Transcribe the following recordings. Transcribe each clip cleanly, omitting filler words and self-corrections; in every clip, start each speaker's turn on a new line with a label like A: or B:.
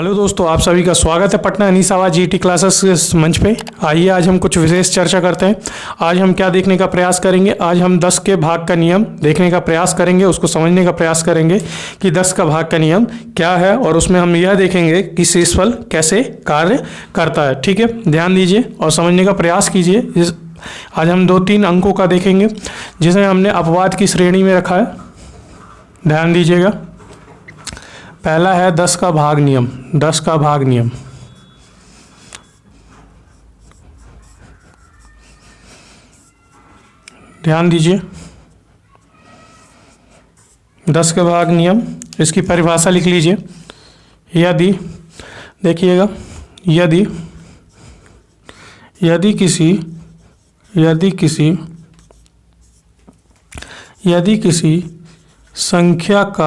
A: Hello दोस्तों, आप सभी का स्वागत है पटना अनीसावा जीटी क्लासेस के मंच पे। आइए आज हम कुछ विशेष चर्चा करते हैं। आज हम क्या देखने का प्रयास करेंगे, आज हम 10 के भाग का नियम देखने का प्रयास करेंगे, उसको समझने का प्रयास करेंगे कि 10 का भाग का नियम क्या है और उसमें हम यह देखेंगे कि शेषफल कैसे कार्य करता है। ठीक है, ध्यान दीजिए और समझने का प्रयास कीजिए। आज हम 2-3 अंकों का देखेंगे जिसे हमने अपवाद की श्रेणी में रखा है। ध्यान दीजिएगा। पहला है 10 का भाग नियम। 10 का भाग नियम ध्यान दीजिए। 10 का भाग नियम, इसकी परिभाषा लिख लीजिए। यदि देखिएगा, यदि किसी संख्या का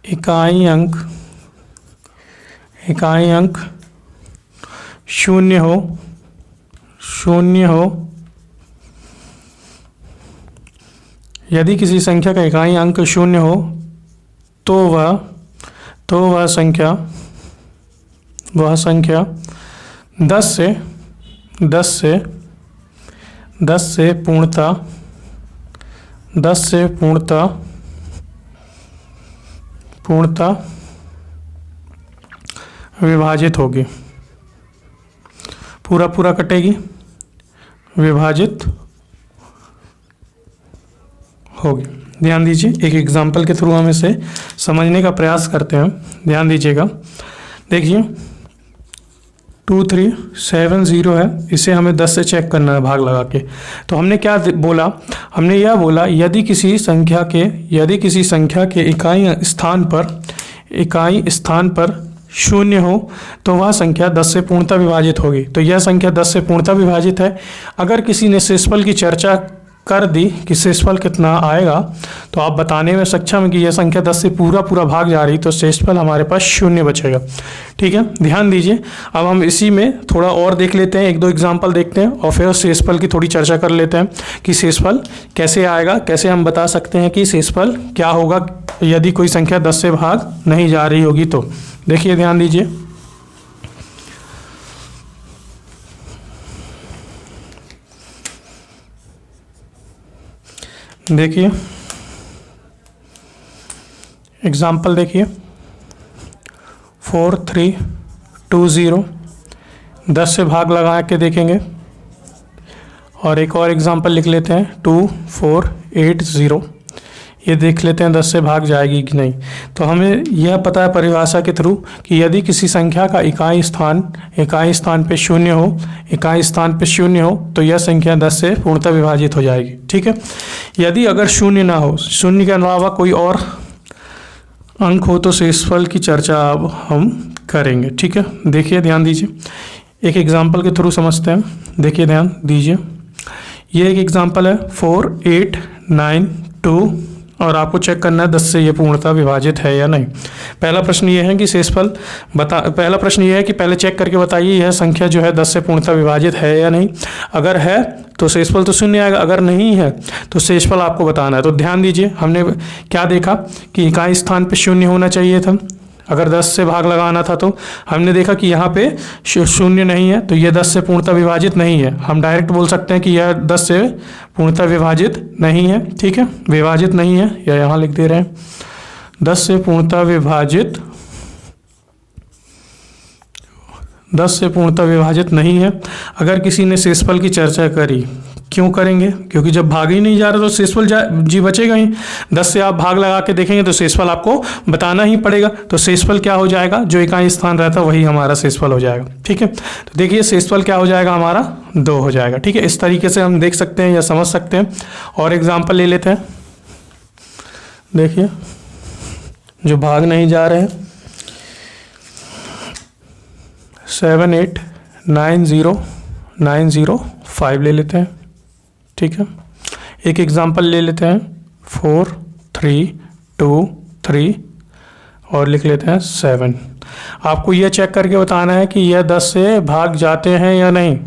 A: इकाई अंक शून्य हो, यदि किसी संख्या का इकाई अंक शून्य हो तो वह संख्या 10 से पूर्णतः विभाजित होगी। पूरा कटेगी, विभाजित होगी। ध्यान दीजिए, एक एग्जाम्पल के थ्रू हम इसे समझने का प्रयास करते हैं। ध्यान दीजिएगा। देखिए 2370 है, इसे हमें 10 से चेक करना है भाग लगा के। तो हमने क्या बोला, हमने यह बोला यदि किसी संख्या के इकाई स्थान पर शून्य हो तो वह संख्या 10 से पूर्णतः विभाजित होगी। तो यह संख्या 10 से पूर्णतः विभाजित है। अगर किसी ने शेषफल की चर्चा कर दी कि शेषफल कितना आएगा तो आप बताने में सक्षम है कि यह संख्या 10 से पूरा भाग जा रही, तो शेषफल हमारे पास 0 बचेगा। ठीक है, ध्यान दीजिए। अब हम इसी में थोड़ा और देख लेते हैं, 1-2 एग्जाम्पल देखते हैं और फिर शेषफल की थोड़ी चर्चा कर लेते हैं कि शेषफल कैसे आएगा, कैसे हम बता सकते हैं कि शेषफल क्या होगा यदि कोई संख्या 10 से भाग नहीं जा रही होगी। तो देखिए, ध्यान दीजिए। देखिए एग्जाम्पल देखिए 4320, 10 से भाग लगा के देखेंगे। और एक और एग्जाम्पल लिख लेते हैं 2480, ये देख लेते हैं 10 से भाग जाएगी कि नहीं। तो हमें यह पता है परिभाषा के थ्रू कि यदि किसी संख्या का इकाई स्थान पे शून्य हो तो यह संख्या 10 से पूर्णतः विभाजित हो जाएगी। ठीक है, यदि अगर शून्य ना हो, शून्य के अलावा कोई और अंक हो तो शेषफल की चर्चा अब हम करेंगे। ठीक है, देखिए ध्यान दीजिए, एक एग्जाम्पल के थ्रू समझते हैं। देखिए ध्यान दीजिए, ये एक एग्जाम्पल है 4892 और आपको चेक करना है 10 से ये पूर्णतः विभाजित है या नहीं। पहला प्रश्न ये है कि पहला प्रश्न ये है कि पहले चेक करके बताइए यह संख्या जो है 10 से पूर्णतः विभाजित है या नहीं। अगर है तो शेषफल तो 0 आएगा, अगर नहीं है तो शेषफल आपको बताना है। तो ध्यान दीजिए, हमने क्या देखा कि इकाई स्थान पे 0 होना चाहिए था। अगर 10 से भाग लगाना था तो हमने देखा कि यहाँ पे 0 नहीं है, तो यह 10 से पूर्णतः विभाजित नहीं है। हम डायरेक्ट बोल सकते हैं कि यह 10 से पूर्णतः विभाजित नहीं है। ठीक है, विभाजित नहीं है, या यहाँ लिख दे रहे हैं 10 से पूर्णतः विभाजित नहीं है। अगर किसी ने शेषफल की चर्चा करी, क्यों करेंगे, क्योंकि जब भाग ही नहीं जा रहा तो शेषफल जी बचेगा ही। 10 से आप भाग लगा के देखेंगे तो शेषफल आपको बताना ही पड़ेगा। तो शेषफल क्या हो जाएगा, जो इकाई स्थान रहता है वही हमारा शेषफल हो जाएगा। ठीक है, तो देखिए शेषफल क्या हो जाएगा, हमारा 2 हो जाएगा। ठीक है, इस तरीके से हम देख सकते हैं या समझ सकते हैं। और एग्जाम्पल ले लेते हैं। देखिए जो भाग नहीं जा रहे हैं 7890905 ले लेते हैं। ठीक है, एक एग्जाम्पल ले लेते हैं 4323 और लिख लेते हैं 7। आपको यह चेक करके बताना है कि यह 10 से भाग जाते हैं या नहीं।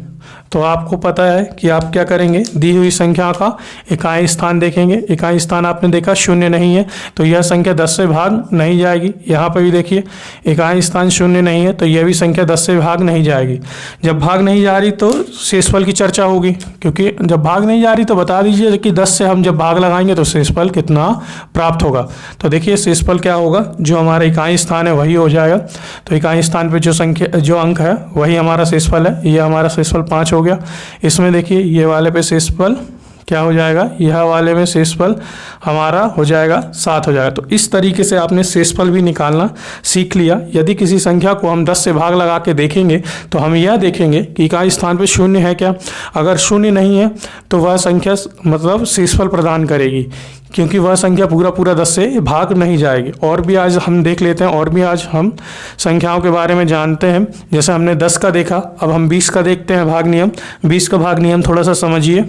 A: तो आपको पता है कि आप क्या करेंगे, दी हुई संख्या का इकाई स्थान देखेंगे। इकाई स्थान आपने देखा शून्य नहीं है, तो यह संख्या 10 से भाग नहीं जाएगी। यहाँ पर भी देखिए इकाई स्थान शून्य नहीं है, तो यह भी संख्या 10 से भाग नहीं जाएगी। जब भाग नहीं जा रही तो शेषफल की चर्चा होगी, क्योंकि जब भाग नहीं जा रही तो बता दीजिए कि 10 से हम जब भाग लगाएंगे तो शेषफल कितना प्राप्त होगा। तो देखिए शेषफल क्या होगा, जो हमारा इकाई स्थान है वही हो जाएगा। तो इकाई स्थान पे जो अंक है वही हमारा शेषफल है। ये हमारा शेषफल 5 हो गया। इसमें देखिए ये वाले पे शेषफल क्या हो जाएगा, यह वाले में शेषफल हमारा हो जाएगा 7 हो जाएगा। तो इस तरीके से आपने शेषफल भी निकालना सीख लिया। यदि किसी संख्या को हम 10 से भाग लगा के देखेंगे तो हम यह देखेंगे कि इकाई स्थान पे शून्य है क्या। अगर शून्य नहीं है तो वह संख्या मतलब शेषफल प्रदान करेगी, क्योंकि वह संख्या पूरा 10 से भाग नहीं जाएगी। और भी आज हम देख लेते हैं, और भी आज हम संख्याओं के बारे में जानते हैं। जैसे हमने 10 का देखा, अब हम 20 का देखते हैं भाग नियम। 20 का भाग नियम थोड़ा सा समझिए।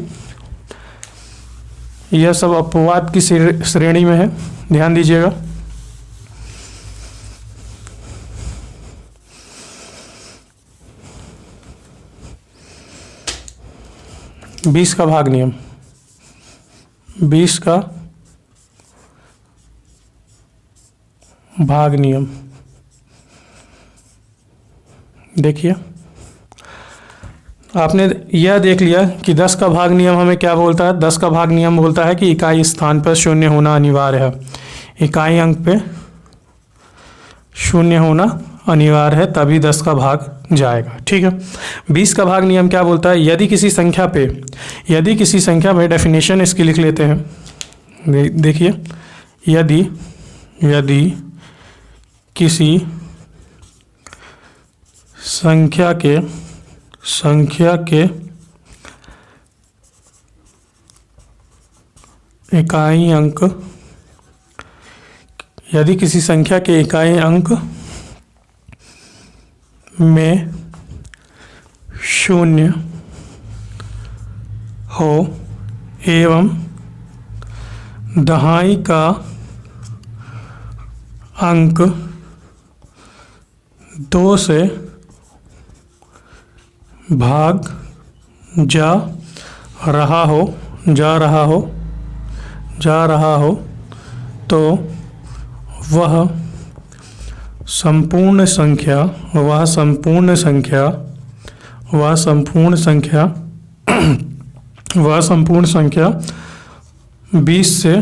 A: यह सब अपवाद की श्रेणी में है, ध्यान दीजिएगा। बीस का भाग नियम, 20 का भाग नियम देखिए, आपने यह देख लिया कि 10 का भाग नियम हमें क्या बोलता है। 10 का भाग नियम बोलता है कि इकाई स्थान पर शून्य होना अनिवार्य है। इकाई अंक पे शून्य होना अनिवार्य है, तभी 10 का भाग जाएगा। ठीक है। 20 का भाग नियम क्या बोलता है, यदि किसी संख्या पे डेफिनेशन इसकी लिख लेते हैं। देखिए, यदि किसी संख्या के इकाई अंक, यदि किसी संख्या के इकाई अंक में शून्य हो एवं दहाई का अंक 2 से भाग जा रहा हो तो वह संपूर्ण संख्या 20 से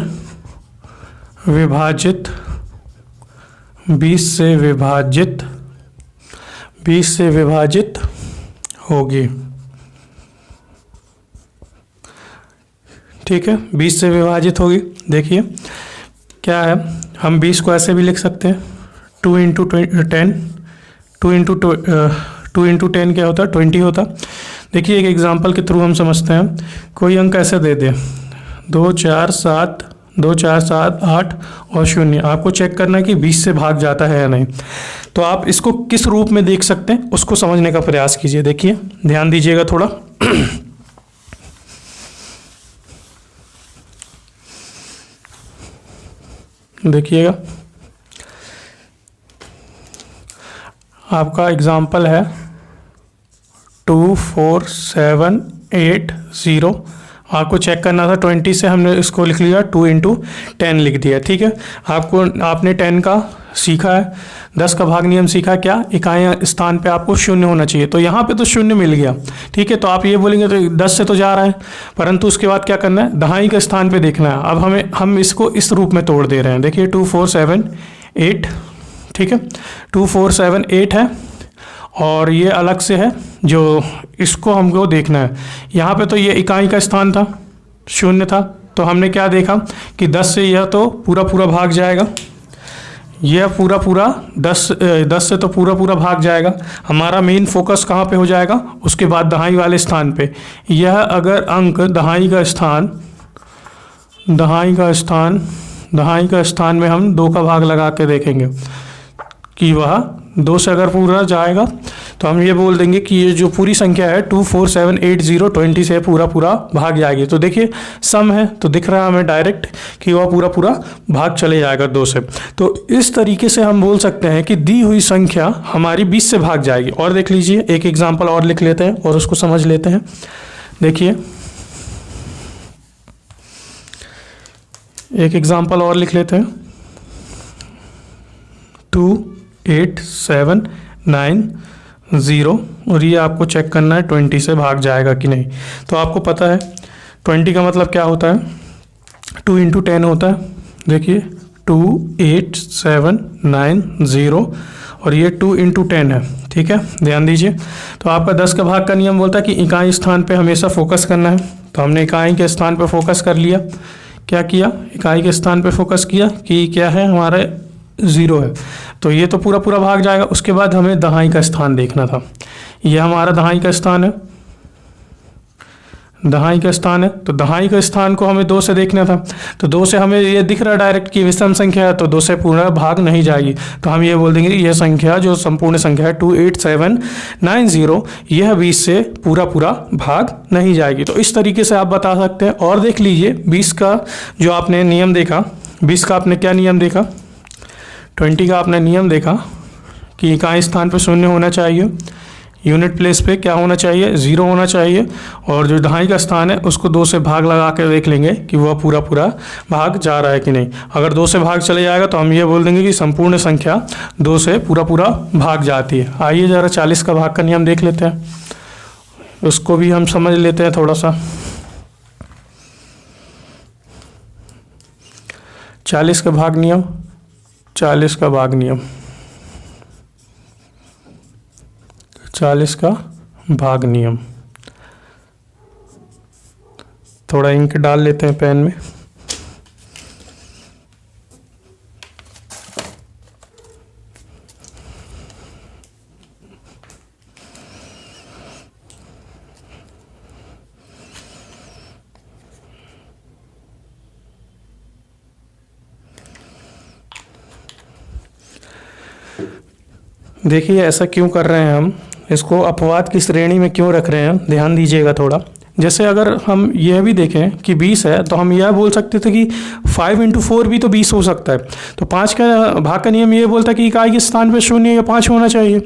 A: विभाजित होगी। ठीक है, 20 से विभाजित होगी। देखिए क्या है, हम 20 को ऐसे भी लिख सकते हैं 2 इंटू 10, 2 इंटू 10 क्या होता है, 20 होता। देखिए एक एग्जांपल के थ्रू हम समझते हैं। कोई अंक ऐसे दे दे 2 4 7 8 और 0, आपको चेक करना है कि 20 से भाग जाता है या नहीं। तो आप इसको किस रूप में देख सकते हैं उसको समझने का प्रयास कीजिए। देखिए ध्यान दीजिएगा थोड़ा। देखिएगा, आपका एग्जाम्पल है 2 4 7 8 0। आपको चेक करना था 20 से, हमने इसको लिख लिया 2 इंटू 10 लिख दिया। ठीक है, आपने 10 का सीखा है, 10 का भाग नियम सीखा। क्या इकाई स्थान पे आपको शून्य होना चाहिए, तो यहाँ पे तो शून्य मिल गया। ठीक है, तो आप ये बोलेंगे तो 10 से तो जा रहा है, परंतु उसके बाद क्या करना है, दहाई के स्थान पे देखना है। अब हम इसको इस रूप में तोड़ दे रहे हैं। देखिए 2 4 7 8, ठीक है, 2 4 7 8 है, और ये अलग से है जो इसको हमको देखना है। यहाँ पे तो ये इकाई का स्थान था, शून्य था, तो हमने क्या देखा कि 10 से यह तो पूरा भाग जाएगा। यह पूरा 10 से तो पूरा भाग जाएगा। हमारा मेन फोकस कहाँ पे हो जाएगा, उसके बाद दहाई वाले स्थान पे। यह अगर अंक दहाई का स्थान में हम 2 का भाग लगा के देखेंगे कि वह 2 से अगर पूरा जाएगा तो हम ये बोल देंगे कि ये जो पूरी संख्या है 2 4 7 8 0 20 से पूरा पूरा भाग जाएगी। तो देखिए सम है तो दिख रहा है हमें डायरेक्ट कि वह पूरा पूरा भाग चले जाएगा 2 से। तो इस तरीके से हम बोल सकते हैं कि दी हुई संख्या हमारी 20 से भाग जाएगी। और देख लीजिए एक एग्जाम्पल और लिख लेते हैं और उसको समझ लेते हैं। देखिए एक एग्जाम्पल और लिख लेते हैं 2 8 7 9 0 और ये आपको चेक करना है 20 से भाग जाएगा कि नहीं। तो आपको पता है 20 का मतलब क्या होता है, 2 इंटू 10 होता है। देखिए 2 8 7 9 0 और ये 2 इंटू 10 है, ठीक है, ध्यान दीजिए। तो आपका 10 का भाग का नियम बोलता है कि इकाई स्थान पे हमेशा फोकस करना है। तो हमने इकाई के स्थान पे फोकस कर लिया। क्या किया, इकाई के स्थान पे फोकस किया कि क्या है हमारा 0 है, तो ये तो पूरा पूरा भाग जाएगा। उसके बाद हमें दहाई का स्थान देखना था। ये हमारा दहाई का स्थान है, दहाई का स्थान है। तो दहाई का स्थान को हमें 2 से देखना था। तो 2 से हमें ये दिख रहा है डायरेक्ट कि विषम संख्या है, तो 2 से पूरा भाग नहीं जाएगी। तो हम ये बोल देंगे कि यह संख्या जो संपूर्ण संख्या है 2 8 7 9 0 यह 20 से पूरा पूरा भाग नहीं जाएगी। तो इस तरीके से आप बता सकते हैं। और देख लीजिए 20 का जो आपने नियम देखा, 20 का आपने क्या नियम देखा, 20 का आपने नियम देखा कि इकाई स्थान पर 0 होना चाहिए, यूनिट प्लेस पे क्या होना चाहिए, 0 होना चाहिए। और जो दहाई का स्थान है उसको 2 से भाग लगा कर देख लेंगे कि वह पूरा पूरा भाग जा रहा है कि नहीं। अगर 2 से भाग चले जाएगा तो हम ये बोल देंगे कि संपूर्ण संख्या 2 से पूरा पूरा भाग जाती है। आइए ज़रा 40 का भाग का नियम देख लेते हैं, उसको भी हम समझ लेते हैं थोड़ा सा। 40 का भाग नियम, 40 का भाग नियम, 40 का भाग नियम। थोड़ा इंक डाल लेते हैं पेन में। देखिए ऐसा क्यों कर रहे हैं हम, इसको अपवाद की श्रेणी में क्यों रख रहे हैं, ध्यान दीजिएगा थोड़ा। जैसे अगर हम यह भी देखें कि 20 है तो हम यह बोल सकते थे कि 5 इंटू 4 भी तो 20 हो सकता है। तो 5 का भाग का नियम ये बोलता है कि इकाई के स्थान पे 0 या 5 होना चाहिए।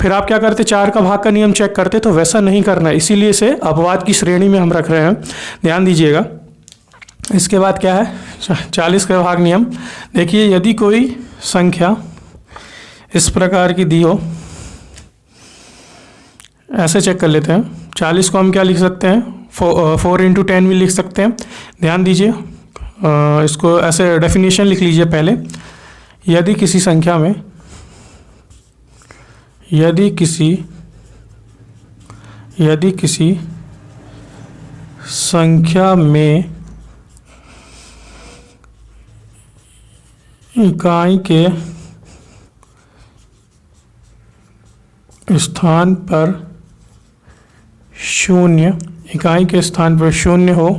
A: फिर आप क्या करते, 4 का भाग का नियम चेक करते, तो वैसा नहीं करना है, इसीलिए से अपवाद की श्रेणी में हम रख रहे हैं, ध्यान दीजिएगा। इसके बाद क्या है 40 का भाग नियम। देखिए यदि कोई संख्या इस प्रकार की दी हो, ऐसे चेक कर लेते हैं। 40 को हम क्या लिख सकते हैं, 4 इंटू 10 भी लिख सकते हैं। ध्यान दीजिए इसको ऐसे डेफिनेशन लिख लीजिए पहले। यदि किसी संख्या में, यदि किसी संख्या में इकाई के स्थान पर 0, इकाई के स्थान पर 0 हो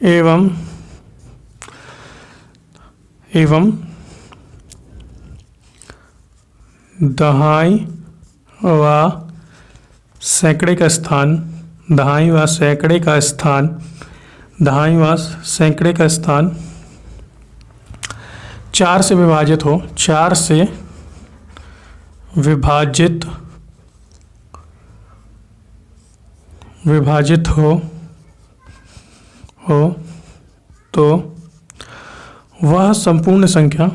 A: एवं दहाई व सैकड़े का स्थान, दहाई व सैकड़े का स्थान, दहाई व सैकड़े का स्थान 4 से विभाजित हो, 4 से विभाजित हो तो वह संपूर्ण संख्या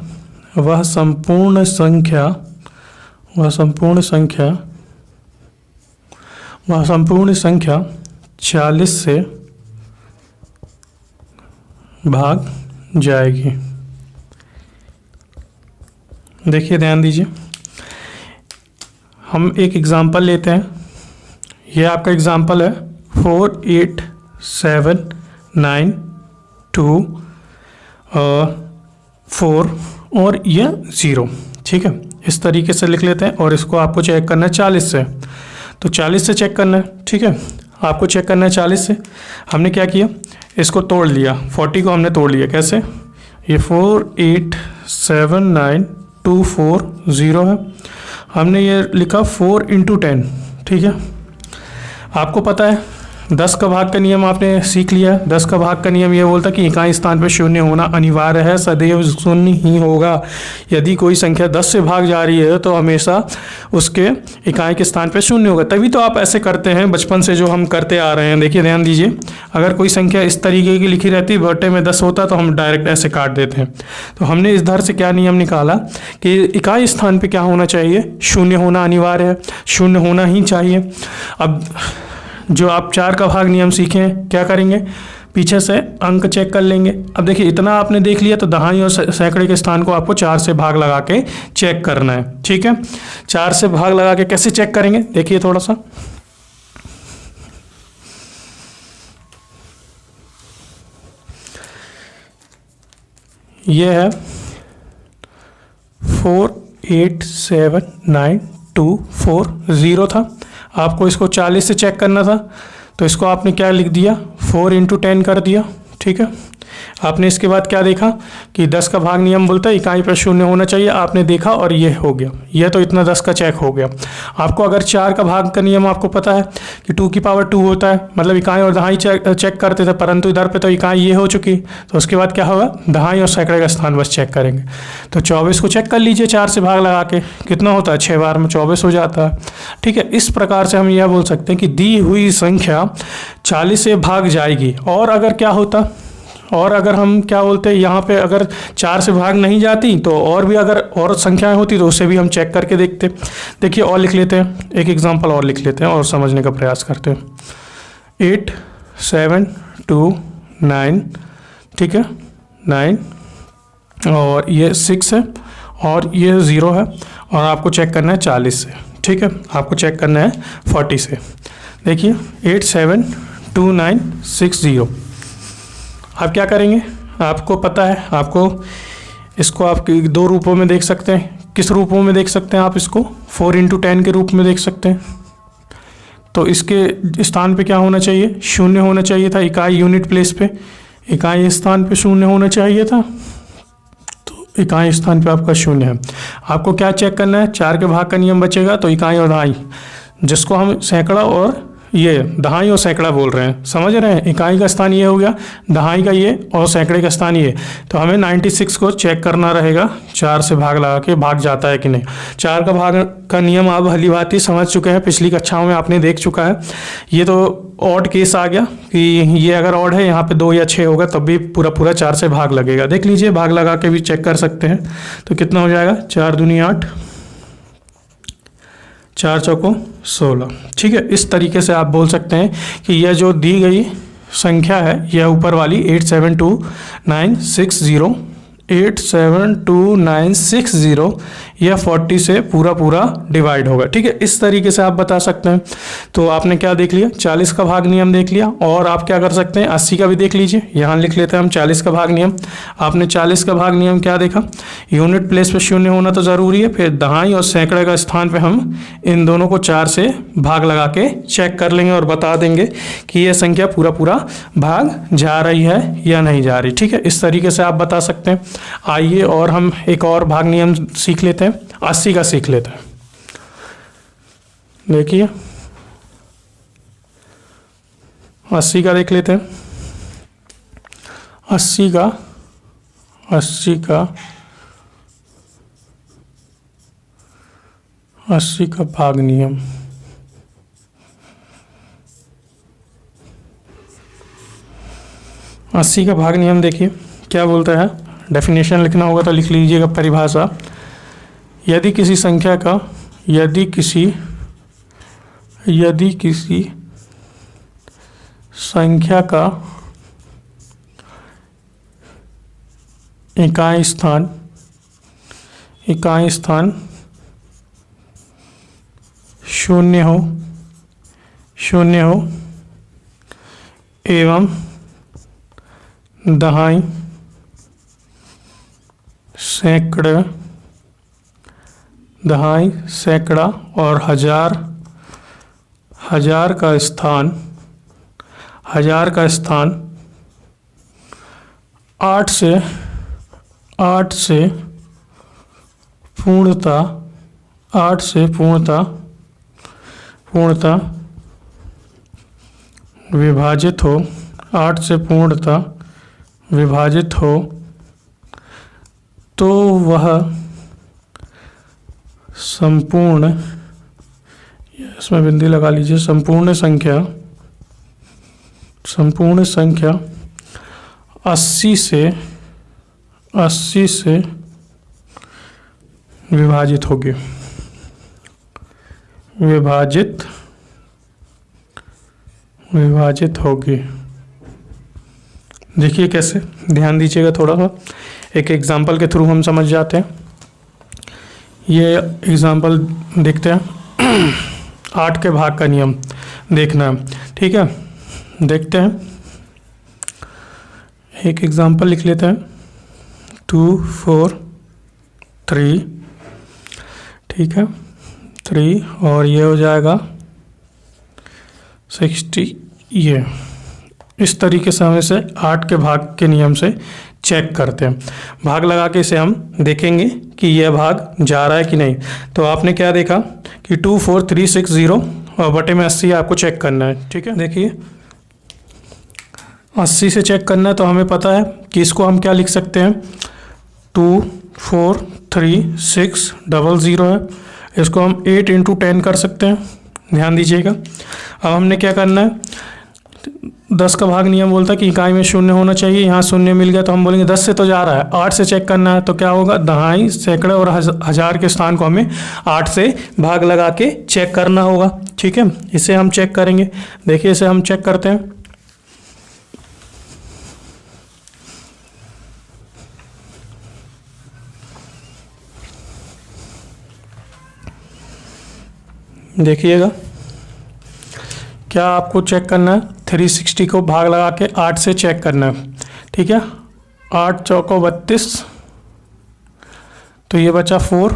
A: 40 से भाग जाएगी। देखिए ध्यान दीजिए, हम एक एग्जाम्पल लेते हैं। ये आपका एग्जाम्पल है 4 8 7 9 2 4 और यह 0, ठीक है। इस तरीके से लिख लेते हैं और इसको आपको चेक करना है 40 से। तो 40 से चेक करना है, ठीक है, आपको चेक करना है 40 से। हमने क्या किया, इसको तोड़ लिया, 40 को हमने तोड़ लिया। कैसे, ये 4 8 7 9 2 4 0 है। हमने ये लिखा 4 × 10, ठीक है। आपको पता है 10 का भाग का नियम आपने सीख लिया है। 10 का भाग का नियम ये बोलता है कि इकाई स्थान पर शून्य होना अनिवार्य है, सदैव शून्य ही होगा। यदि कोई संख्या 10 से भाग जा रही है तो हमेशा उसके इकाई के स्थान पर शून्य होगा। तभी तो आप ऐसे करते हैं, बचपन से जो हम करते आ रहे हैं। देखिए ध्यान दीजिए, अगर कोई संख्या इस तरीके की लिखी रहती, बटे में 10 होता तो हम डायरेक्ट ऐसे काट देते हैं। तो हमने इस धर से क्या नियम निकाला कि इकाई स्थान पर क्या होना चाहिए, शून्य होना अनिवार्य है, शून्य होना ही चाहिए। अब जो आप 4 का भाग नियम सीखे हैं, क्या करेंगे, पीछे से अंक चेक कर लेंगे। अब देखिए इतना आपने देख लिया, तो दहाई और सैकड़े के स्थान को आपको 4 से भाग लगा के चेक करना है, ठीक है। 4 से भाग लगा के कैसे चेक करेंगे, देखिए थोड़ा सा। ये है 487924 था। आपको इसको 40 से चेक करना था, तो इसको आपने क्या लिख दिया, 4 × 10 कर दिया, ठीक है। आपने इसके बाद क्या देखा कि 10 का भाग नियम बोलता है इकाई पर शून्य होना चाहिए, आपने देखा और ये हो गया, ये तो इतना 10 का चेक हो गया। आपको अगर 4 का भाग का नियम आपको पता है कि 2 की पावर 2 होता है, मतलब इकाई और दहाई चेक करते थे, परंतु इधर पे तो इकाई ये हो चुकी, तो उसके बाद क्या होगा, दहाई और सैकड़े का स्थान बस चेक करेंगे। तो 24 को चेक कर लीजिए 4 से भाग लगा के, कितना होता है, 6 बार में 24 हो जाता है, ठीक है। इस प्रकार से हम यह बोल सकते हैं कि दी हुई संख्या 40 से भाग जाएगी। और अगर क्या होता, और अगर हम क्या बोलते हैं, यहाँ पे अगर 4 से भाग नहीं जाती तो और भी अगर और संख्याएं होती तो उसे भी हम चेक करके देखते। देखिए और लिख लेते हैं, एक एग्जांपल और लिख लेते हैं और समझने का प्रयास करते हैं। 8 7 2 9, ठीक है, 9, और ये 6 है और ये 0 है, और आपको चेक करना है 40 से, ठीक है। आपको चेक करना है 40 से। देखिए 8 7 2 9 6 0। आप क्या करेंगे, आपको पता है, आपको इसको आप 2 रूपों में देख सकते हैं। किस रूपों में देख सकते हैं आप इसको, 4 × 10 के रूप में देख सकते हैं। तो इसके स्थान पे क्या होना चाहिए, शून्य होना चाहिए था, इकाई यूनिट प्लेस पे, इकाई स्थान पे शून्य होना चाहिए था, तो इकाई स्थान पे आपका शून्य है। आपको क्या चेक करना है, 4 के भाग का नियम बचेगा तो इकाई और दहाई, जिसको हम सैकड़ा और ये दहाई और सैकड़ा बोल रहे हैं, समझ रहे हैं। इकाई का स्थान ये हो गया, दहाई का ये, और सैकड़े का स्थान ये। तो हमें 96 को चेक करना रहेगा, 4 से भाग लगा के भाग जाता है कि नहीं। 4 का भाग का नियम आप भली भांति समझ चुके हैं, पिछली कक्षाओं में आपने देख चुका है। ये तो ऑड केस आ गया कि ये अगर ऑड है, यहाँ पे 2 या 6 होगा तब भी पूरा 4 से भाग लगेगा। देख लीजिए, भाग लगा के भी चेक कर सकते हैं। तो कितना हो जाएगा, 4 दूनी 8, 4 चौको 16, ठीक है। इस तरीके से आप बोल सकते हैं कि यह जो दी गई संख्या है, यह ऊपर वाली 872960, 872960, यह 40 से पूरा डिवाइड होगा, ठीक है। इस तरीके से आप बता सकते हैं। तो आपने क्या देख लिया, 40 का भाग नियम देख लिया, और आप क्या कर सकते हैं, 80 का भी देख लीजिए। यहाँ लिख लेते हैं हम 40 का भाग नियम। आपने 40 का भाग नियम क्या देखा, यूनिट प्लेस पे शून्य होना तो ज़रूरी है, फिर दहाई और सैकड़े का स्थान पे हम इन दोनों को 4 से भाग लगा के चेक कर लेंगे और बता देंगे कि यह संख्या पूरा भाग जा रही है या नहीं जा रही, ठीक है। इस तरीके से आप बता सकते हैं। आइए और हम एक और भाग नियम सीख लेते हैं, 80 का सीख लेते हैं। देखिए 80 का देख लेते हैं। 80 का भाग नियम। अस्सी का भाग नियम देखिए क्या बोलता है, डेफिनेशन लिखना होगा तो लिख लीजिएगा परिभाषा। यदि किसी संख्या का, यदि किसी संख्या का इकाई स्थान शून्य हो एवं दहाई, सैकड़ा और हजार का स्थान 8 से पूर्णतः 8 से पूर्णतः विभाजित हो, 8 से पूर्णतः विभाजित हो तो वह संपूर्ण, इसमें बिंदी लगा लीजिए, संपूर्ण संख्या 80 से विभाजित होगी। विभाजित होगी। देखिए कैसे, ध्यान दीजिएगा थोड़ा सा, एक एग्जांपल के थ्रू हम समझ जाते हैं। ये एग्जांपल देखते हैं, 8 के भाग का नियम देखना है, ठीक है। देखते हैं, एक एग्जांपल लिख लेते हैं, 2 4 3, ठीक है, 3 और ये हो जाएगा 60। ये इस तरीके से हम इसे 8 के भाग के नियम से चेक करते हैं। भाग लगा के इसे हम देखेंगे कि यह भाग जा रहा है कि नहीं। तो आपने क्या देखा कि 2 4 3 6 0 और बटे में 80 आपको चेक करना है, ठीक है। देखिए 80 से चेक करना है तो हमें पता है कि इसको हम क्या लिख सकते हैं, 2 4 3 6 00 है, इसको हम 8 × 10 कर सकते हैं। ध्यान दीजिएगा। अब हमने क्या करना है, 10 का भाग नियम बोलता है कि इकाई में शून्य होना चाहिए, यहाँ शून्य मिल गया तो हम बोलेंगे 10 से तो जा रहा है, 8 से चेक करना है तो क्या होगा, दहाई, सैकड़े और हजार के स्थान को हमें 8 से भाग लगा के चेक करना होगा, ठीक है। इसे हम चेक करेंगे। देखिए इसे हम चेक करते हैं। देखिएगा क्या आपको चेक करना है, 360 को भाग लगा के 8 से चेक करना है, ठीक है। 8 चौको 32, तो ये बचा 4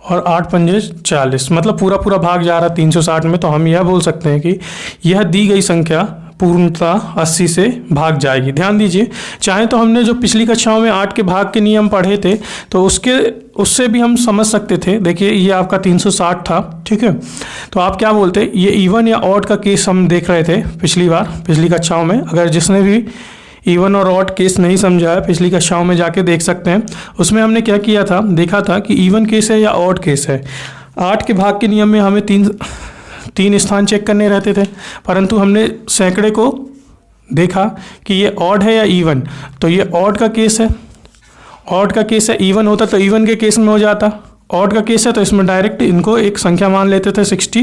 A: और 8 पंजे 40, मतलब पूरा भाग जा रहा है 360 में। तो हम यह बोल सकते हैं कि यह दी गई संख्या पूर्णतः 80 से भाग जाएगी। ध्यान दीजिए, चाहे तो हमने जो पिछली कक्षाओं में 8 के भाग के नियम पढ़े थे तो उससे भी हम समझ सकते थे। देखिए ये आपका 360 था, ठीक है। तो आप क्या बोलते, ये इवन या ऑड का केस हम देख रहे थे पिछली कक्षाओं में। अगर जिसने भी इवन और ऑड केस नहीं समझा है, पिछली कक्षाओं में जाके देख सकते हैं। उसमें हमने क्या किया था, देखा था कि इवन केस है या ऑड केस है। 8 के भाग के नियम में हमें तीन स्थान चेक करने रहते थे, परंतु हमने सैकड़े को देखा कि ये ऑड है या इवन, तो ये ऑड का केस है। ऑड का केस है, इवन होता तो इवन के केस में हो जाता। ऑड का केस है तो इसमें डायरेक्ट इनको एक संख्या मान लेते थे 60,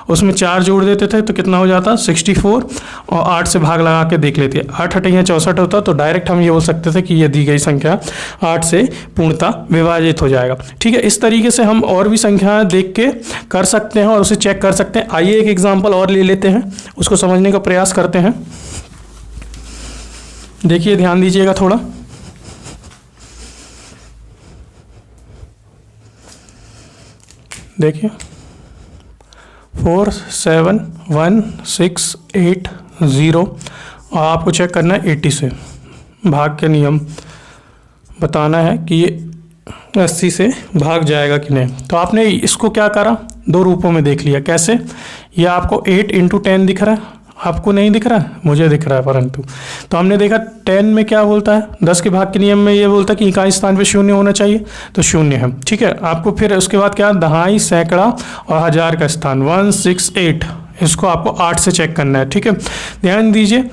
A: उसमें 4 जोड़ देते थे तो कितना हो जाता 64 और 8 से भाग लगा के देख लेते। 8 8 64 होता तो डायरेक्ट हम ये बोल सकते थे कि ये दी गई संख्या 8 से पूर्णतः विभाजित हो जाएगा, ठीक है। इस तरीके से हम और भी संख्याएं देख के कर सकते हैं और उसे चेक कर सकते हैं। आइए एक एग्जाम्पल और ले लेते हैं, उसको समझने का प्रयास करते हैं। देखिए ध्यान दीजिएगा थोड़ा। देखिए 4 7 1 6 8 0 और आपको चेक करना है 80 से भाग के नियम बताना है कि ये 80 से भाग जाएगा कि नहीं। तो आपने इसको क्या करा, 2 रूपों में देख लिया। कैसे, ये आपको 8 × 10 दिख रहा है, आपको नहीं दिख रहा है, मुझे दिख रहा है परंतु। तो हमने देखा 10 में क्या बोलता है, 10 के भाग के नियम में ये बोलता है कि इकाई स्थान पे शून्य होना चाहिए, तो शून्य है, ठीक है। आपको फिर उसके बाद क्या, दहाई, सैकड़ा और हजार का स्थान 168, इसको आपको 8 से चेक करना है, ठीक है। ध्यान दीजिए,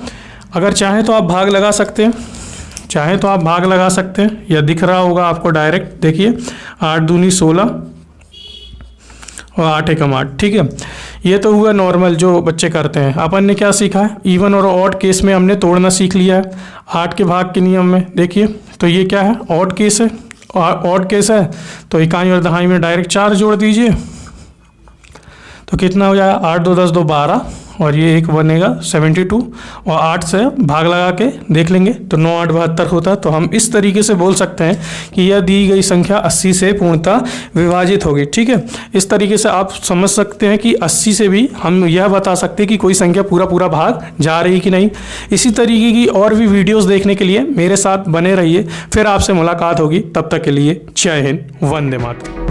A: अगर चाहें तो आप भाग लगा सकते हैं, या दिख रहा होगा आपको डायरेक्ट। देखिए 8 दूनी 16 और 8 एकम 8, ठीक है। ये तो हुआ नॉर्मल जो बच्चे करते हैं। अपन ने क्या सीखा है, इवन और ऑड केस में हमने तोड़ना सीख लिया है 8 के भाग के नियम में। देखिए तो ये क्या है, ऑड केस है, ऑड केस है तो इकाई और दहाई में डायरेक्ट 4 जोड़ दीजिए तो कितना हो जाएगा, 8 2 10 2 12 और ये एक बनेगा 72 और 8 से भाग लगा के देख लेंगे तो 9 8 72 होता है। तो हम इस तरीके से बोल सकते हैं कि यह दी गई संख्या 80 से पूर्णतः विभाजित होगी, ठीक है। इस तरीके से आप समझ सकते हैं कि 80 से भी हम यह बता सकते हैं कि कोई संख्या पूरा भाग जा रही कि नहीं। इसी तरीके की और भी वीडियोस देखने के लिए मेरे साथ बने रहिए। फिर आपसे मुलाकात होगी, तब तक के लिए जय हिंद, वंदे मातरम।